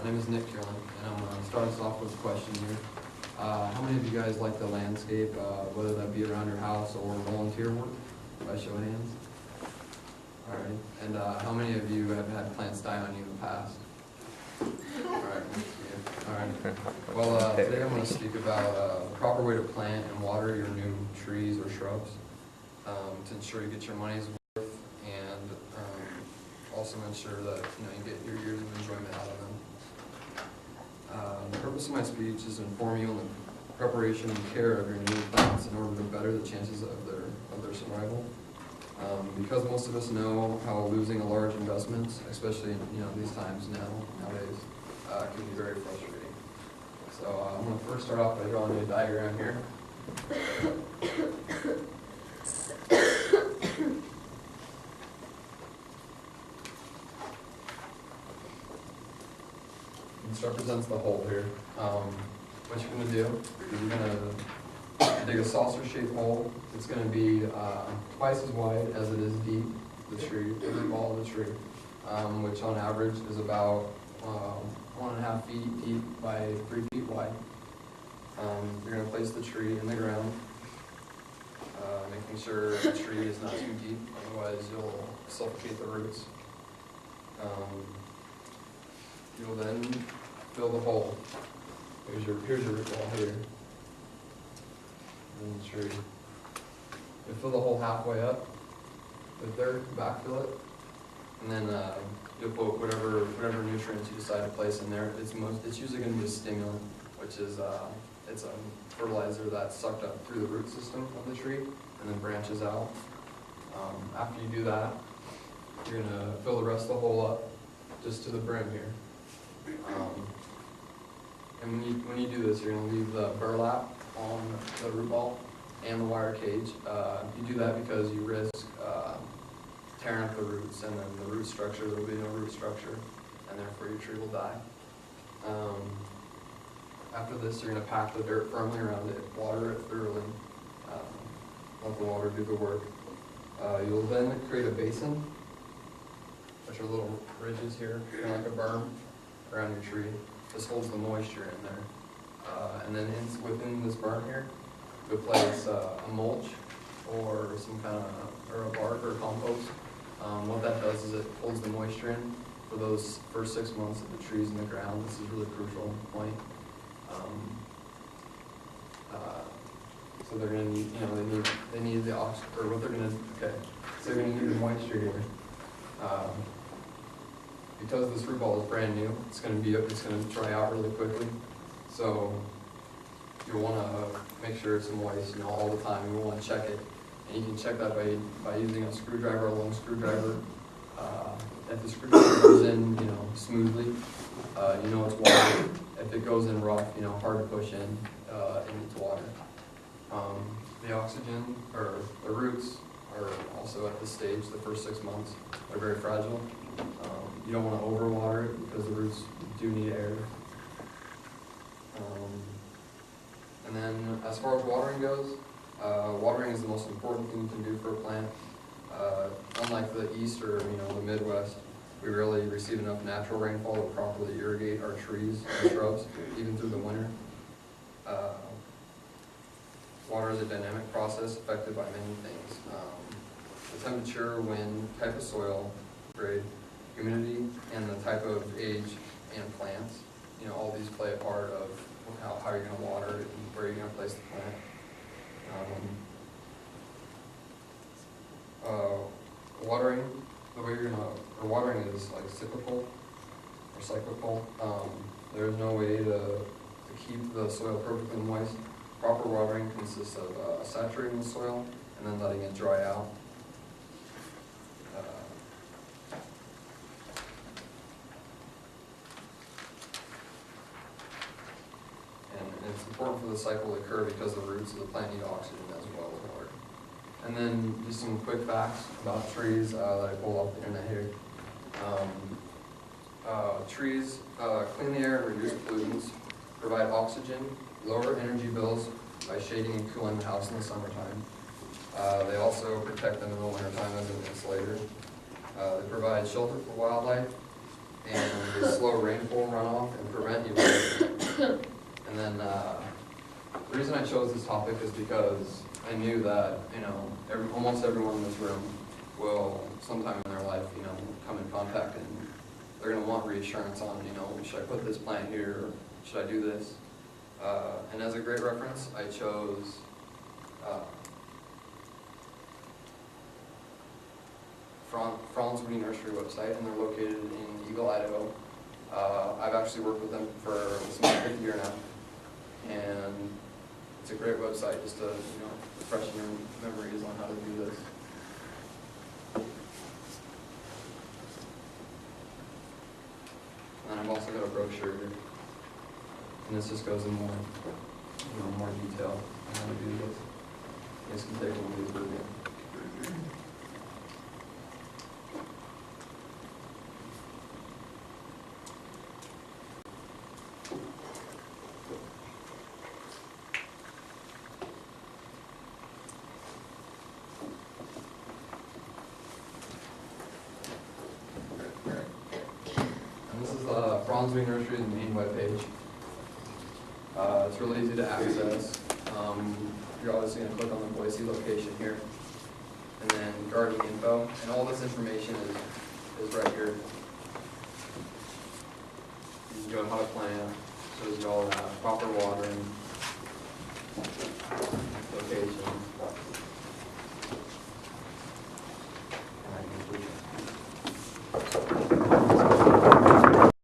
My name is Nick Carolyn, and I'm starting us off with a question here. How many of you guys like the landscape, whether that be around your house or volunteer work, by show of hands? All right, and how many of you have had plants die on you in the past? All right, all right. Well, today I'm going to speak about the proper way to plant and water your new trees or shrubs to ensure you get your money's worth and also ensure that you get your years of enjoyment out of them. The purpose of my speech is to inform you on the preparation and care of your new plants in order to better the chances of their survival. Because most of us know how losing a large investment, especially these times nowadays, can be very frustrating. So I'm going to first start off by drawing a diagram here. This represents the hole here. What you're going to do is you're going to dig a saucer-shaped hole. It's going to be twice as wide as it is deep, the root ball of the tree, which on average is about 1.5 feet deep by 3 feet wide. You're going to place the tree in the ground, making sure the tree is not too deep, otherwise you'll suffocate the roots. You'll then fill the hole. Here's your root ball here. And the tree. You'll fill the hole halfway up with dirt, backfill it, and then you'll put whatever nutrients you decide to place in there. It's usually going to be a stimulant, which is it's a fertilizer that's sucked up through the root system of the tree and then branches out. After you do that, you're going to fill the rest of the hole up just to the brim here. And when you do this, you're going to leave the burlap on the root ball and the wire cage. You do that because you risk tearing up the roots, and then the root structure, there will be no root structure, and therefore your tree will die. After this, you're going to pack the dirt firmly around it, water it thoroughly, let the water do the work. You'll then create a basin, which are little ridges here, kind of like a berm around your tree. This holds the moisture in there. And then within this berm here, you'll place a mulch or or a bark or compost. What that does is it holds the moisture in for those first 6 months of the trees in the ground. This is a really crucial point. So they're going to need, they need the oxygen, or what they're going to, okay. So they're going to need the moisture here. Because this root ball is brand new, it's going to dry out really quickly. So you'll want to make sure it's moist, all the time. You want to check it, and you can check that by using a screwdriver, a long screwdriver. If the screwdriver goes in, smoothly, it's water. If it goes in rough, hard to push in, it needs water. The oxygen, or the roots, are also at this stage, the first 6 months. They're very fragile. You don't want to overwater it because the roots do need air. And then as far as watering goes, watering is the most important thing you can do for a plant. Unlike the East or the Midwest, we rarely receive enough natural rainfall to properly irrigate our trees and shrubs, even through the winter. Water is a dynamic process affected by many things. The temperature, wind, type of soil, grade, humidity, and the type of age and plants. All these play a part of how you're going to water it and where you're going to place the plant. Watering, the way watering is like cyclical. There's no way to keep the soil perfectly moist. Proper watering consists of saturating the soil and then letting it dry out. And it's important for the cycle to occur because the roots of the plant need oxygen as well as water. And then just some quick facts about trees that I pulled off the internet here. Trees clean the air and reduce pollutants, provide oxygen, lower energy bills by shading and cooling the house in the summertime. They also protect them in the wintertime as an insulator. They provide shelter for wildlife, and is slow rainfall runoff and prevent erosion. And then, the reason I chose this topic is because I knew that, almost everyone in this room will sometime in their life, come in contact and they're gonna want reassurance on, should I put this plant here, or should I do this? And as a great reference, I chose, Franz Woody Nursery website, and they're located in Eagle, Idaho. I've actually worked with them for this is my 5th year now, and it's a great website just to, refresh your memories on how to do this. And I've also got a brochure here, and this just goes in more, more detail on how to do this. You guys can take one of these with me. Franz Woody Nursery's main webpage. It's really easy to access. You're obviously going to click on the Boise location here, and then gardening info, and all this information is right here. You can go to how to plant, shows you all that, proper watering,